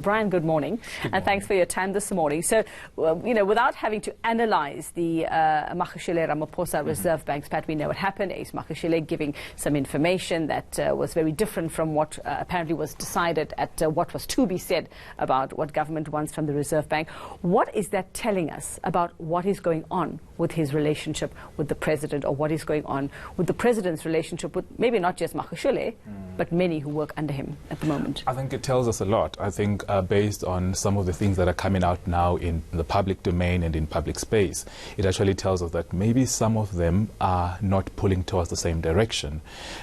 Brian, good morning, and thanks for your time this morning. So, without having to analyze the Magashule Ramaphosa Reserve Bank spat, we know what happened. Ace Magashule giving some information that was very different from what apparently was decided at what was to be said about what government wants from the Reserve Bank. What is that telling us about what is going on with his relationship with the president, or what is going on with the president's relationship with maybe not just Magashule, but many who work under him at the moment? I think it tells us a lot. I think based on some of the things that are coming out now in the public domain and in public space, it actually tells us that maybe some of them are not pulling towards the same direction.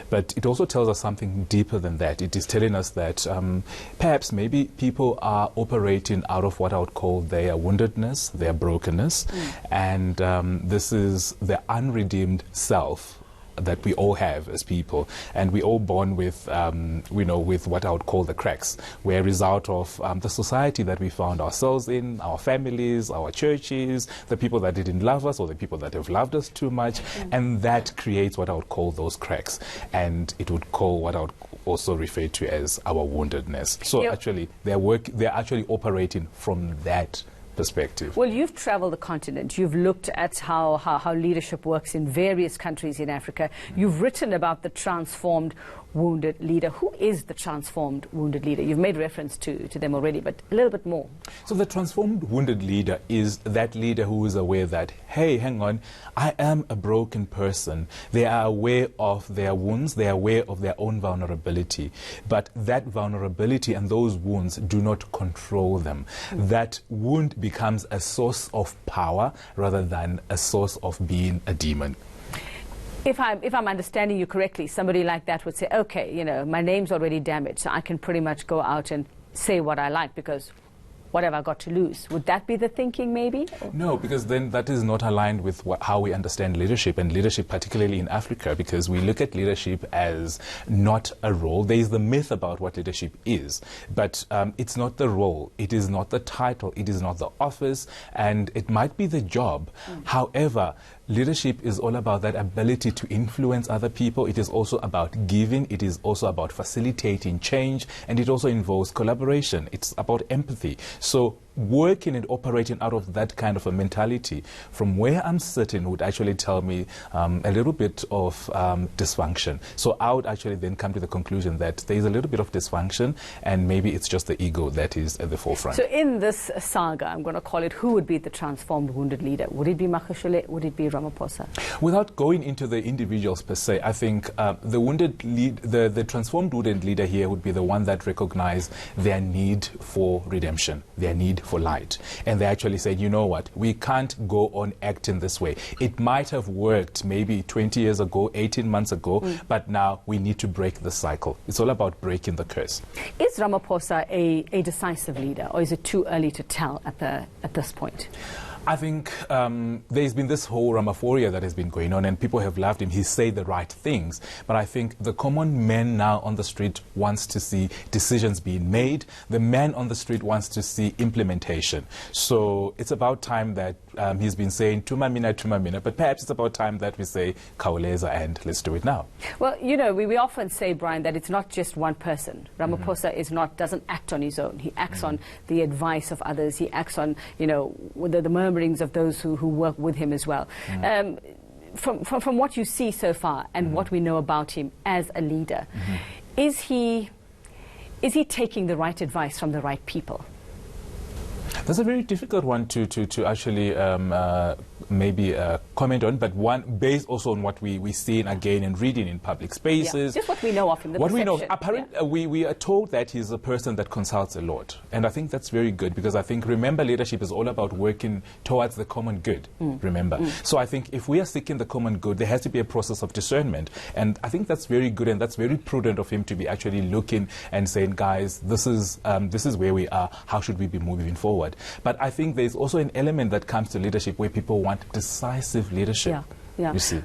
But it also tells us something deeper than that. It is telling us that perhaps maybe people are operating out of what I would call their woundedness, their brokenness, and this is the unredeemed self that we all have as people, and we all born with, with what I would call the cracks. We're a result of the society that we found ourselves in, our families, our churches, the people that didn't love us, or the people that have loved us too much, and that creates what I would call those cracks, and it would call what I would also refer to as our woundedness. So actually, they're actually operating from that perspective. Well, you've traveled the continent. You've looked at how leadership works in various countries in Africa. You've written about the transformed wounded leader. Who is the transformed wounded leader? You've made reference to them already, but a little bit more. So the transformed wounded leader is that leader who is aware that, hey, hang on, I am a broken person. They are aware of their wounds. They are aware of their own vulnerability. But that vulnerability and those wounds do not control them. That wound becomes a source of power rather than a source of being a demon. If I'm understanding you correctly, somebody like that would say, okay, my name's already damaged, so I can pretty much go out and say what I like because what have I got to lose? Would that be the thinking, maybe? No, because then that is not aligned with how we understand leadership, and leadership particularly in Africa, because we look at leadership as not a role. There is the myth about what leadership is, but it's not the role, it is not the title, it is not the office, and it might be the job. However, leadership is all about that ability to influence other people. It is also about giving. It is also about facilitating change. And it also involves collaboration. It's about empathy. So working and operating out of that kind of a mentality from where I'm sitting would actually tell me a little bit of dysfunction. So I would actually then come to the conclusion that there is a little bit of dysfunction, and maybe it's just the ego that is at the forefront. So in this saga, I'm going to call it, who would be the transformed wounded leader? Would it be Magashule? Would it be Ramaphosa? Without going into the individuals per se, I think the transformed wounded leader here would be the one that recognizes their need for redemption, their need for light. And they actually said, you know what, we can't go on acting this way. It might have worked maybe 20 years ago, 18 months ago, but now we need to break the cycle. It's all about breaking the curse. Is Ramaphosa a decisive leader, or is it too early to tell at this point? I think there's been this whole Ramaphosa that has been going on, and people have loved him. He said the right things. But I think the common man now on the street wants to see decisions being made. The man on the street wants to see implementation. So it's about time that he's been saying, Tuma mina, but perhaps it's about time that we say, Kauleza, and let's do it now. Well, we often say, Brian, that it's not just one person. Ramaphosa doesn't act on his own. He acts on the advice of others. He acts on, the murmurings of those who work with him as well. From what you see so far and what we know about him as a leader, is he taking the right advice from the right people? That's a very difficult one to actually maybe comment on, but one based also on what we see again and reading in public spaces. Just what we know of him, the what perception. We know, apparently, we are told that he's a person that consults a lot, and I think that's very good, because I think, remember, leadership is all about working towards the common good. So I think if we are seeking the common good, there has to be a process of discernment, and I think that's very good, and that's very prudent of him to be actually looking and saying, guys, this is where we are. How should we be moving forward? But I think there's also an element that comes to leadership where people want decisive leadership. You see.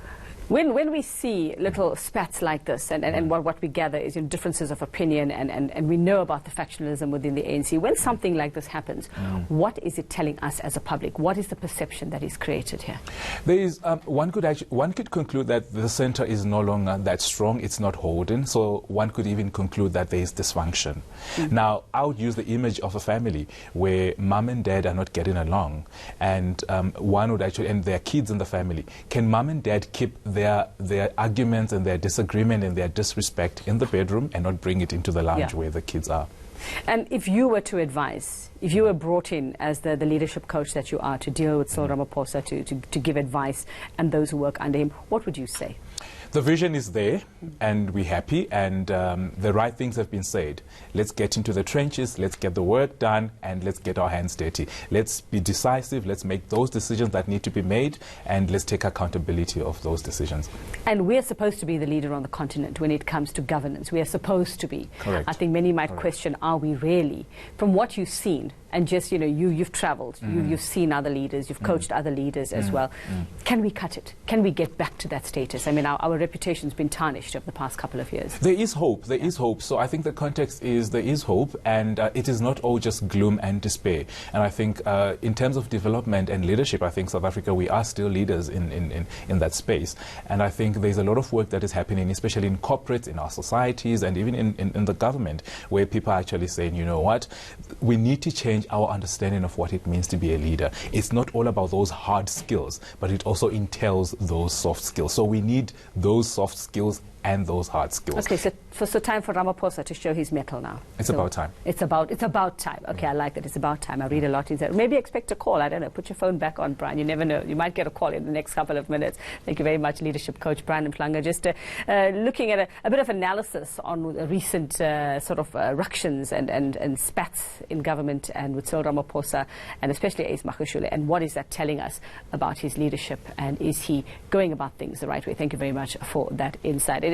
When we see little spats like this, and what we gather is differences of opinion, and we know about the factionalism within the ANC, when something like this happens, what is it telling us as a public? What is the perception that is created here? There is, one could conclude that the centre is no longer that strong, it's not holding, so one could even conclude that there is dysfunction. Now, I would use the image of a family where mum and dad are not getting along, and one would actually, and there are kids in the family. Can mum and dad keep their arguments and their disagreement and their disrespect in the bedroom and not bring it into the lounge where the kids are? And if you were to advise, if you were brought in as the leadership coach that you are to deal with Cyril Ramaphosa, to give advice and those who work under him, what would you say? The vision is there, and we're happy, and the right things have been said. Let's get into the trenches, let's get the work done, and let's get our hands dirty. Let's be decisive, let's make those decisions that need to be made, and let's take accountability of those decisions. And we're supposed to be the leader on the continent when it comes to governance. We are supposed to be. Correct. I think many might question, are we really? From what you've seen, and just, you've travelled, you've seen other leaders, you've coached other leaders as well. Can we cut it? Can we get back to that status? I mean, our reputation's been tarnished over the past couple of years. There is hope, there is hope. So I think the context is there is hope, and it is not all just gloom and despair. And I think in terms of development and leadership, I think South Africa, we are still leaders in that space. And I think there's a lot of work that is happening, especially in corporates, in our societies, and even in the government, where people are actually saying, you know what, we need to change our understanding of what it means to be a leader. It's not all about those hard skills, but it also entails those soft skills. So we need those soft skills and those hard skills. Okay, so time for Ramaphosa to show his mettle now. It's about time. It's about time. Okay, I like that. It's about time. I read a lot in there. Maybe expect a call. I don't know. Put your phone back on, Brian. You never know. You might get a call in the next couple of minutes. Thank you very much, leadership coach Brian Mhlanga. Just looking at a bit of analysis on recent ructions and spats in government and with Cyril Ramaphosa and especially Ace Magashule, and what is that telling us about his leadership, and is he going about things the right way? Thank you very much for that insight.